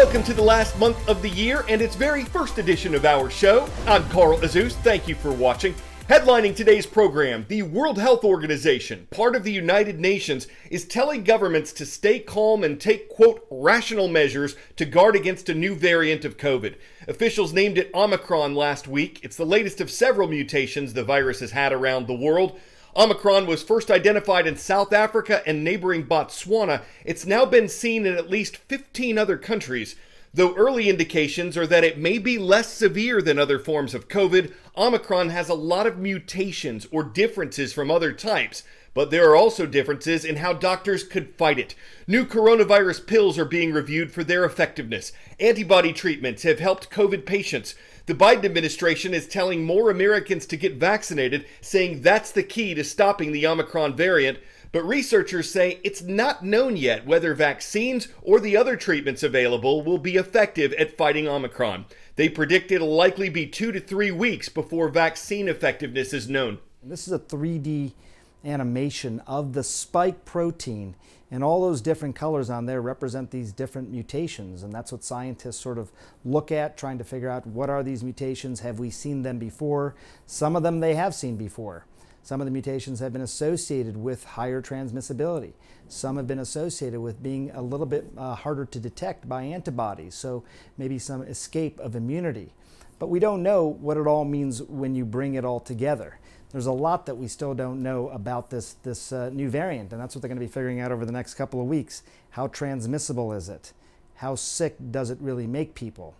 welcome to the last month of the year and its very first edition of our show. I'm Carl Azus. Thank you for watching. Headlining today's program, the World Health Organization, part of the United Nations, is telling governments to stay calm and take, quote, rational measures to guard against a new variant of COVID. Officials named it Omicron last week. It's the latest of several mutations the virus has had around the world. Omicron was first identified in South Africa and neighboring Botswana. It's now been seen in at least 15 other countries. Though early indications are that it may be less severe than other forms of COVID, Omicron has a lot of mutations or differences from other types. But there are also differences in how doctors could fight it. New coronavirus pills are being reviewed for their effectiveness. Antibody treatments have helped COVID patients. The Biden administration is telling more Americans to get vaccinated, saying that's the key to stopping the Omicron variant. But researchers say it's not known yet whether vaccines or the other treatments available will be effective at fighting Omicron. They predict it'll likely be 2 to 3 weeks before vaccine effectiveness is known. This is a 3D animation of the spike protein, and all those different colors on there represent these different mutations, and that's what scientists sort of look at, trying to figure out what are these mutations, have we seen them before? Some of them they have seen before. Some of the mutations have been associated with higher transmissibility. Some have been associated with being a little bit harder to detect by antibodies, so maybe some escape of immunity. But we don't know what it all means when you bring it all together. There's a lot that we still don't know about this new variant, and that's what they're going to be figuring out over the next couple of weeks. How transmissible is it? How sick does it really make people?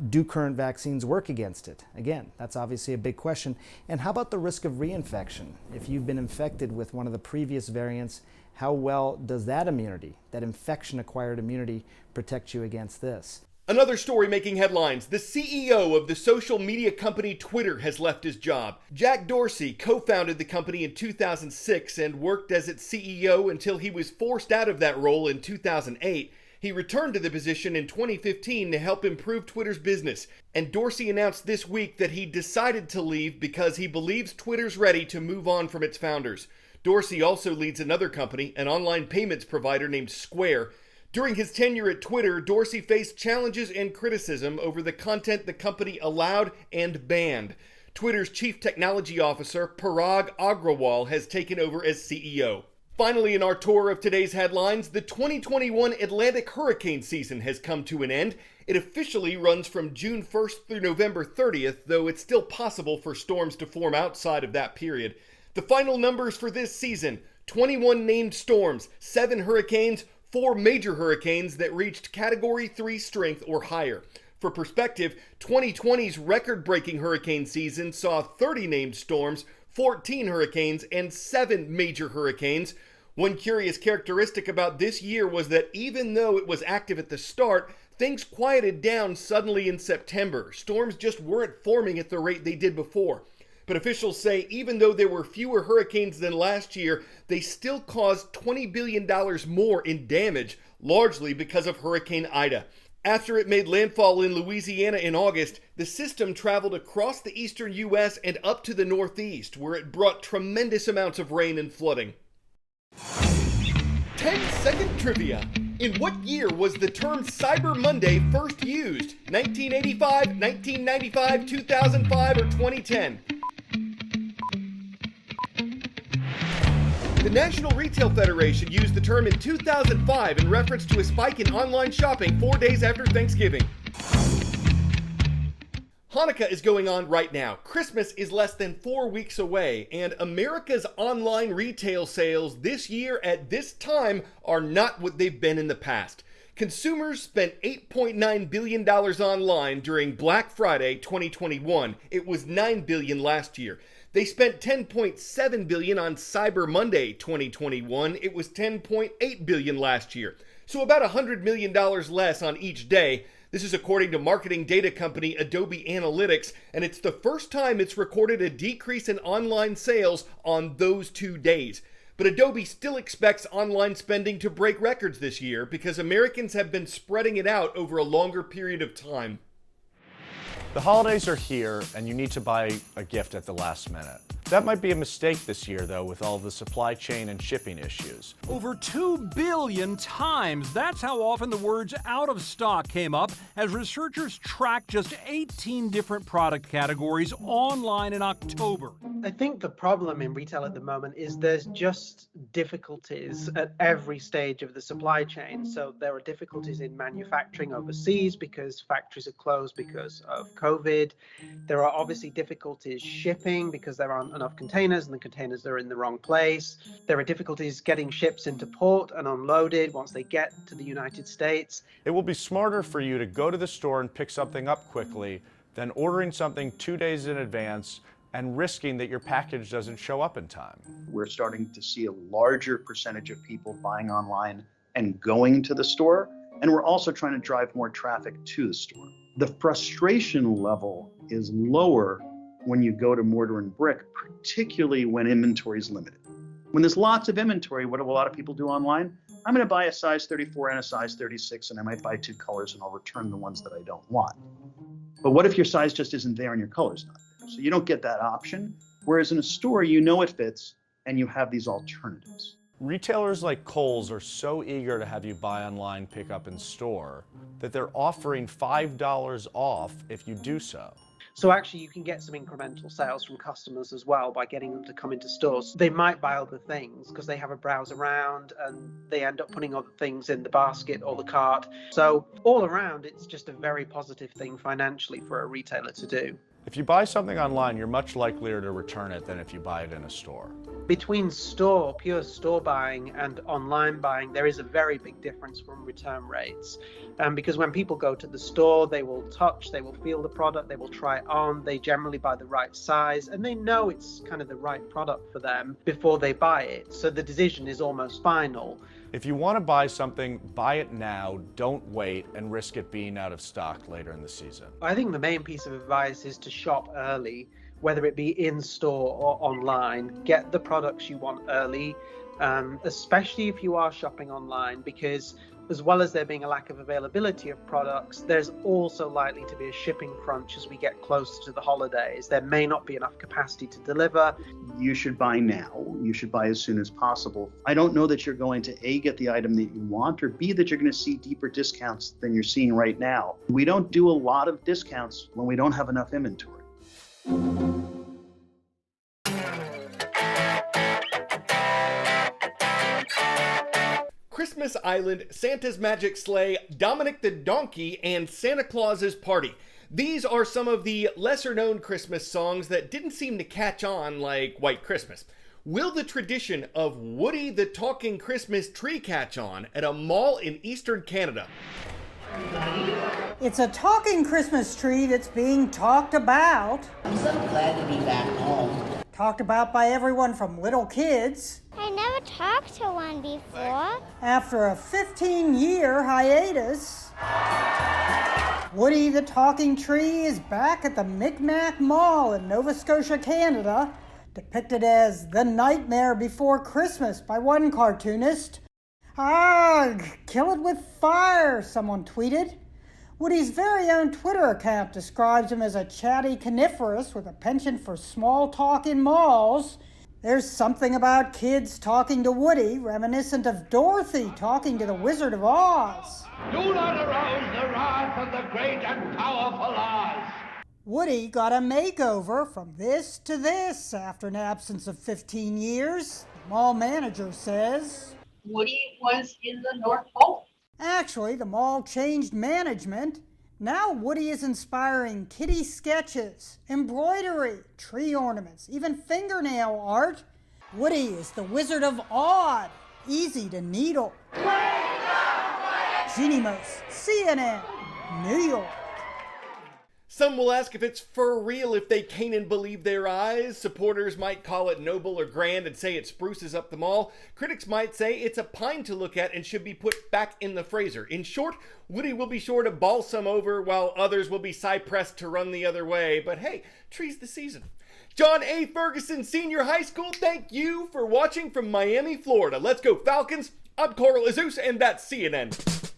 Do current vaccines work against it? Again, that's obviously a big question. And how about the risk of reinfection? If you've been infected with one of the previous variants, how well does that immunity, that infection-acquired immunity, protect you against this? Another story making headlines. The CEO of the social media company Twitter has left his job. Jack Dorsey co-founded the company in 2006 and worked as its CEO until he was forced out of that role in 2008. He returned to the position in 2015 to help improve Twitter's business. And Dorsey announced this week that he decided to leave because he believes Twitter's ready to move on from its founders. Dorsey also leads another company, an online payments provider named Square. During his tenure at Twitter, Dorsey faced challenges and criticism over the content the company allowed and banned. Twitter's chief technology officer, Parag Agrawal, has taken over as CEO. Finally, in our tour of today's headlines, the 2021 Atlantic hurricane season has come to an end. It officially runs from June 1st through November 30th, though it's still possible for storms to form outside of that period. The final numbers for this season: 21 named storms, 7 hurricanes, 4 major hurricanes that reached Category 3 strength or higher. For perspective, 2020's record-breaking hurricane season saw 30 named storms, 14 hurricanes, and 7 major hurricanes. One curious characteristic about this year was that even though it was active at the start, things quieted down suddenly in September. Storms just weren't forming at the rate they did before. But officials say even though there were fewer hurricanes than last year, they still caused $20 billion more in damage, largely because of Hurricane Ida. After it made landfall in Louisiana in August, the system traveled across the eastern U.S. and up to the Northeast, where it brought tremendous amounts of rain and flooding. 10-second trivia. In what year was the term Cyber Monday first used? 1985, 1995, 2005, or 2010? The National Retail Federation used the term in 2005 in reference to a spike in online shopping 4 days after Thanksgiving. Hanukkah is going on right now. Christmas is less than 4 weeks away, and America's online retail sales this year at this time are not what they've been in the past. Consumers spent $8.9 billion online during Black Friday 2021. It was $9 billion last year. They spent $10.7 billion on Cyber Monday 2021. It was $10.8 billion last year. So about $100 million less on each day. This is according to marketing data company Adobe Analytics, and it's the first time it's recorded a decrease in online sales on those 2 days. But Adobe still expects online spending to break records this year because Americans have been spreading it out over a longer period of time. The holidays are here, and you need to buy a gift at the last minute. That might be a mistake this year, though, with all the supply chain and shipping issues. Over 2 billion times. That's how often the words out of stock came up as researchers tracked just 18 different product categories online in October. I think the problem in retail at the moment is there's just difficulties at every stage of the supply chain. So there are difficulties in manufacturing overseas because factories are closed because of COVID. There are obviously difficulties shipping because there aren't enough containers and the containers are in the wrong place. There are difficulties getting ships into port and unloaded once they get to the United States. It will be smarter for you to go to the store and pick something up quickly than ordering something 2 days in advance and risking that your package doesn't show up in time. We're starting to see a larger percentage of people buying online and going to the store, and we're also trying to drive more traffic to the store. The frustration level is lower when you go to mortar and brick, particularly when inventory is limited. When there's lots of inventory, what do a lot of people do online? I'm going to buy a size 34 and a size 36, and I might buy 2 colors, and I'll return the ones that I don't want. But what if your size just isn't there and your color's not there? So you don't get that option. Whereas in a store, you know it fits, and you have these alternatives. Retailers like Kohl's are so eager to have you buy online, pick up in store, that they're offering $5 off if you do so. So actually you can get some incremental sales from customers as well by getting them to come into stores. They might buy other things because they have a browse around and they end up putting other things in the basket or the cart. So all around, it's just a very positive thing financially for a retailer to do. If you buy something online, you're much likelier to return it than if you buy it in a store. Between pure store buying and online buying, there is a very big difference from return rates. Because when people go to the store, they will touch, they will feel the product, they will try it on, they generally buy the right size, and they know it's kind of the right product for them before they buy it. So the decision is almost final. If you want to buy something, buy it now, don't wait and risk it being out of stock later in the season. I think the main piece of advice is to shop early, whether it be in store or online. Get the products you want early, especially if you are shopping online, because as well as there being a lack of availability of products, there's also likely to be a shipping crunch as we get closer to the holidays. There may not be enough capacity to deliver. You should buy now. You should buy as soon as possible. I don't know that you're going to A, get the item that you want, or B, that you're going to see deeper discounts than you're seeing right now. We don't do a lot of discounts when we don't have enough inventory. Christmas Island, Santa's Magic Sleigh, Dominic the Donkey, and Santa Claus's Party. These are some of the lesser-known Christmas songs that didn't seem to catch on like White Christmas. Will the tradition of Woody the Talking Christmas Tree catch on at a mall in eastern Canada? It's a talking Christmas tree that's being talked about. I'm so glad to be back home. Talked about by everyone from little kids. I never talked to one before. After a 15-year hiatus, Woody the Talking Tree is back at the Micmac Mall in Nova Scotia, Canada, depicted as the nightmare before Christmas by one cartoonist. Kill it with fire, someone tweeted. Woody's very own Twitter account describes him as a chatty coniferous with a penchant for small talk in malls. There's something about kids talking to Woody reminiscent of Dorothy talking to the Wizard of Oz. Do not arouse the wrath of the great and powerful Oz. Woody got a makeover from this to this after an absence of 15 years, the mall manager says. Woody was in the North Pole. Actually, the mall changed management. Now Woody is inspiring kitty sketches, embroidery, tree ornaments, even fingernail art. Woody is the Wizard of Oz, easy to needle. Jeannie Mose, CNN, New York. Some will ask if it's for real if they can't and believe their eyes. Supporters might call it noble or grand and say it spruces up the mall. Critics might say it's a pine to look at and should be put back in the freezer. In short, Woody will be sure to balsam over while others will be cypress to run the other way. But hey, tree's the season. John A. Ferguson Senior High School, thank you for watching from Miami, Florida. Let's go Falcons. I'm Coral Azus, and that's CNN.